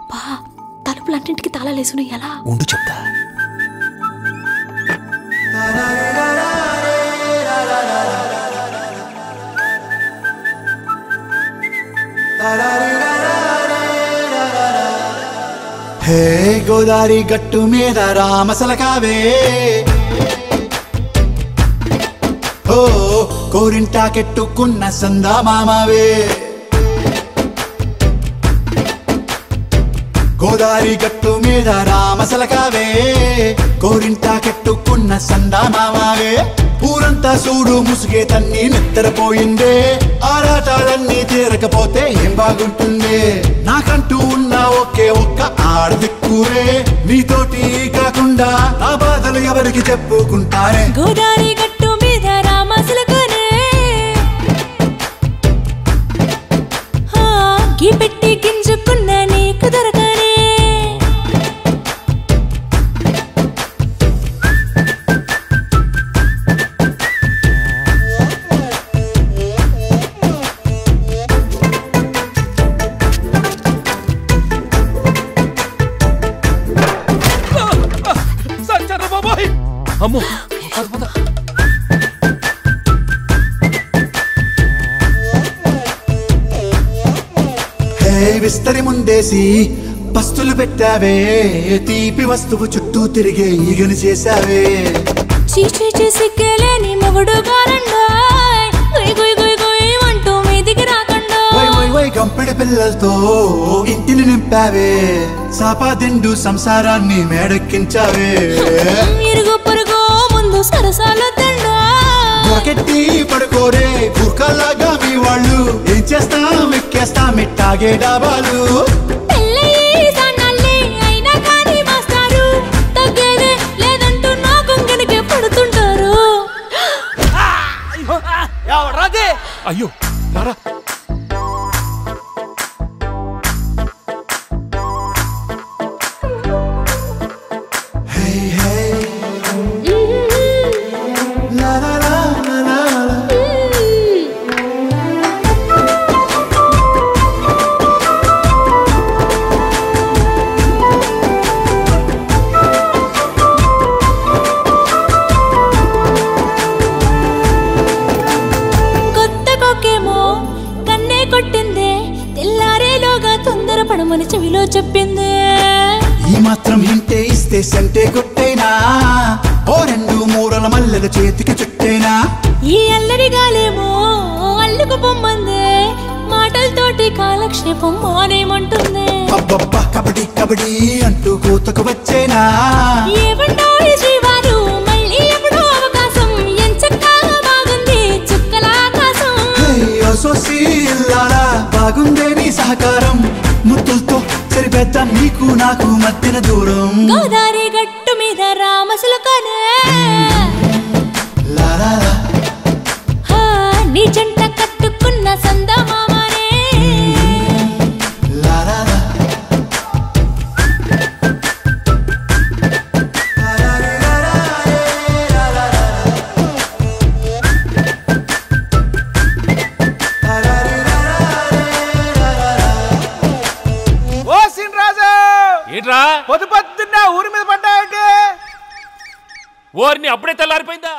అబ్బా తలుపులన్నింటికి తాళాలేసుకుని ఎలా ఉండు చెప్తా. హే గోదారి గట్టు మీద రామసలకావే, ఓ కోరింటాకెట్టుకున్న సందా మామావే. గోదారి గట్టు మీద రామసలకావే, కోరింటాకెట్టుకున్న సందా మామావే. ఊరంతా చూడు ముసుగే తన్ని నిద్రపోయిందే, ఆరాటాలన్నీ తీరకపోతే ఏం బాగుంటుందే. నాకంటూ ఉన్న ఒకే ఒక్క ఆడదిక్కురే, నీతోటి కాకుండా నా బాధలు ఎవరికి చెప్పుకుంటారే. గోదారి గట్టు మీద రామసలకానే, గీ పెట్టి గింజుకున్న నీకు దొరకనే. అమ్మో హే విస్తరి ముందేసి పస్తులు పెట్టావే, తీపి వస్తువు చుట్టూ తిరిగే ఈగని చేసావే. చీచీ సిగ్గలేని మొగుడు గారండాయ్, గుయ్ గుయ్ గుయ్ గుయ్ అంటూ మీదికి రాకండా. వై వై వై గంపెడి పిల్లలతో ఇంటిని నింపావే, సాపాదిండు సంసారాన్ని మేడెక్కించావే. ఇరుగు పొరుగు ముందు సరసాలొద్దండా, దొరకెట్టి పడుకోరే కుక్కలాగా మీ వాళ్ళు. ఏం చేస్తాం ఎక్కేస్తాం ఇట్టాగే డాబాలు. పెళ్ళయి సన్నాళ్ళే అయినా కానీ మాస్తారు, తగ్గేదే లేదంటూ నా కొంగనికే పడుతుంటారు. అయ్యో రారా. పడమని చెవిలో చెప్పింది. ఈ మాత్రం హింటే ఇస్తే సంటే కొట్టైనా, ఓ రెండు మూరల మల్లెల చేతికి చుట్టైనా. ఈ అల్లరి గాలేమో అల్లుకు పొమ్మంది, మాటలతోటి కాలక్షేపం మానేమంటుంది. అబ్బబ్బా కబడ్డీ కబడ్డీ అంటూ కూతకు వచ్చేనా. ఏమంటారు శ్రీవారు మళ్ళీ ఎప్పుడో అవకాశం, ఎంచక్కా బాగుంది చుక్కల ఆకాశం. సోసి ఇల్లాలా బాగుందే నీ సహకారం, ముద్దులతో సరిపెద్దాం నీకు నాకు మధ్యన దూరం. గోదారి గట్టు మీద రామసలకానే, నీ జంట కట్టుకున్న సందమామనే. ఏంట్రా పొద్దున్న ఊరి మీద పడ్డాయంటే ఓర్ని అప్పుడే తెల్లారిపోయిందా?